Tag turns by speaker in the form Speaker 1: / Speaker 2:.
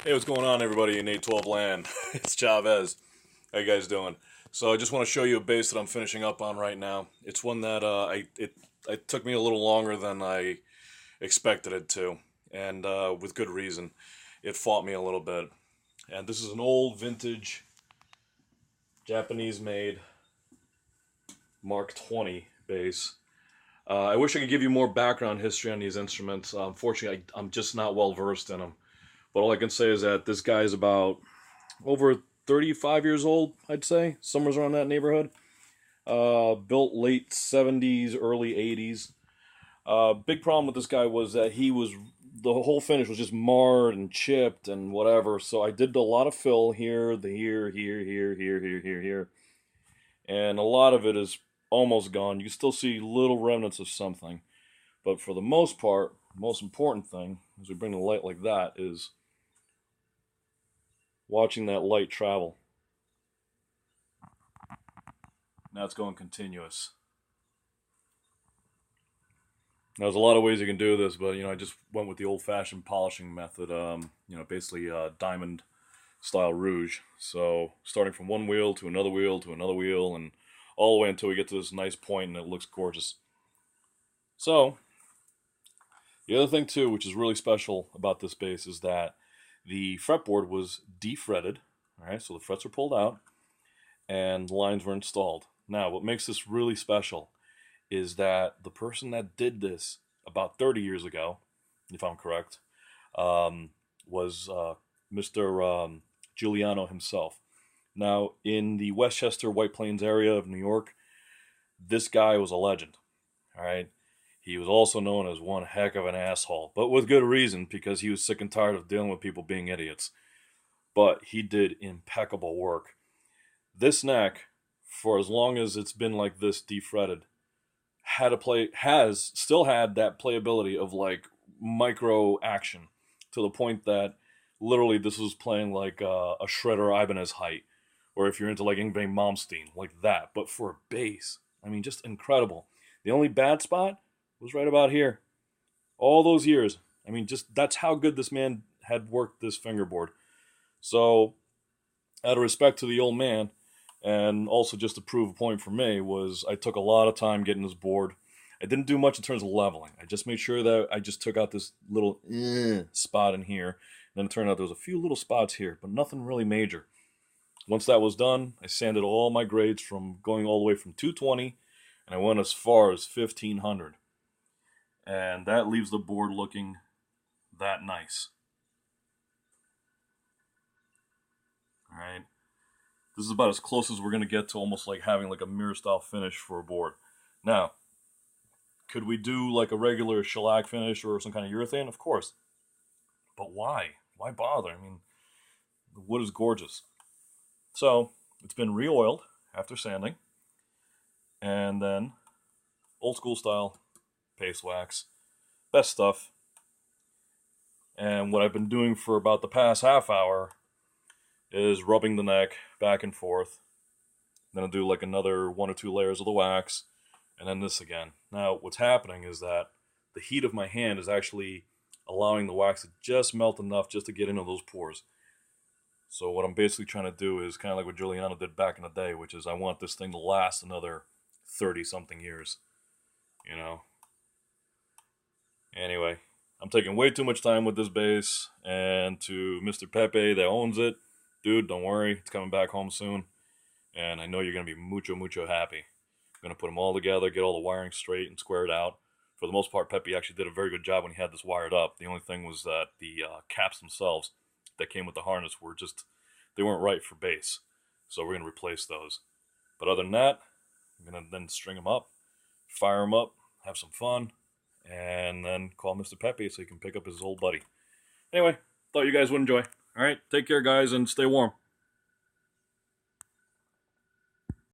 Speaker 1: Hey, what's going on, everybody in 812 land? It's Chavez. How you guys doing? So I just want to show you a bass that I'm finishing up on right now. It's one that it took me a little longer than I expected it to, and with good reason. It fought me a little bit. And this is an old vintage Japanese-made Mark 20 bass. I wish I could give you more background history on these instruments. Unfortunately, I'm just not well versed in them. But all I can say is that this guy is about over 35 years old, I'd say, somewhere around that neighborhood. Built late 70s, early 80s. Big problem with this guy was that the whole finish was just marred and chipped and whatever. So I did a lot of fill here, here. And a lot of it is almost gone. You can still see little remnants of something. But for the most part, most important thing, as we bring the light like that, is watching that light travel. Now it's going continuous. Now, there's a lot of ways you can do this, but I just went with the old-fashioned polishing method. Basically diamond style rouge. So starting from one wheel to another wheel to another wheel, and all the way until we get to this nice point, and it looks gorgeous. So the other thing too, which is really special about this bass, is that the fretboard was defretted. All right, so the frets were pulled out, and lines were installed. Now, what makes this really special is that the person that did this about 30 years ago, if I'm correct, was Mr. Giuliano himself. Now, in the Westchester, White Plains area of New York, this guy was a legend. All right. He was also known as one heck of an asshole, but with good reason, because he was sick and tired of dealing with people being idiots. But he did impeccable work. This neck, for as long as it's been like this defretted, still had that playability of like micro action, to the point that literally this was playing like a shredder Ibanez height, or if you're into like Yngwie Malmsteen, like that, but for a bass. I mean, just incredible. The only bad spot was right about here. All those years. I mean, just that's how good this man had worked this fingerboard. So, out of respect to the old man, and also just to prove a point for me, was I took a lot of time getting this board. I didn't do much in terms of leveling. I just made sure that I just took out this little spot in here. And then it turned out there was a few little spots here, but nothing really major. Once that was done, I sanded all my grades from going all the way from 220, and I went as far as 1500. And that leaves the board looking that nice. All right. This is about as close as we're going to get to almost like having like a mirror style finish for a board. Now, could we do like a regular shellac finish or some kind of urethane? Of course. But why? Why bother? I mean, the wood is gorgeous. So, it's been re-oiled after sanding. And then, old school style paste wax. Best stuff. And what I've been doing for about the past half hour is rubbing the neck back and forth. Then I'll do like another 1 or 2 layers of the wax, and then this again. Now, what's happening is that the heat of my hand is actually allowing the wax to just melt enough just to get into those pores. So what I'm basically trying to do is kind of like what Giuliano did back in the day, which is I want this thing to last another 30-something years. Anyway, I'm taking way too much time with this bass, and to Mr. Pepe that owns it, dude, don't worry, it's coming back home soon, and I know you're going to be mucho happy. I'm going to put them all together, get all the wiring straight and squared out. For the most part, Pepe actually did a very good job when he had this wired up. The only thing was that the caps themselves that came with the harness they weren't right for bass, so we're going to replace those. But other than that, I'm going to then string them up, fire them up, have some fun, and then call Mr. Pepe so he can pick up his old buddy. Anyway, thought you guys would enjoy. All right, take care, guys, and stay warm.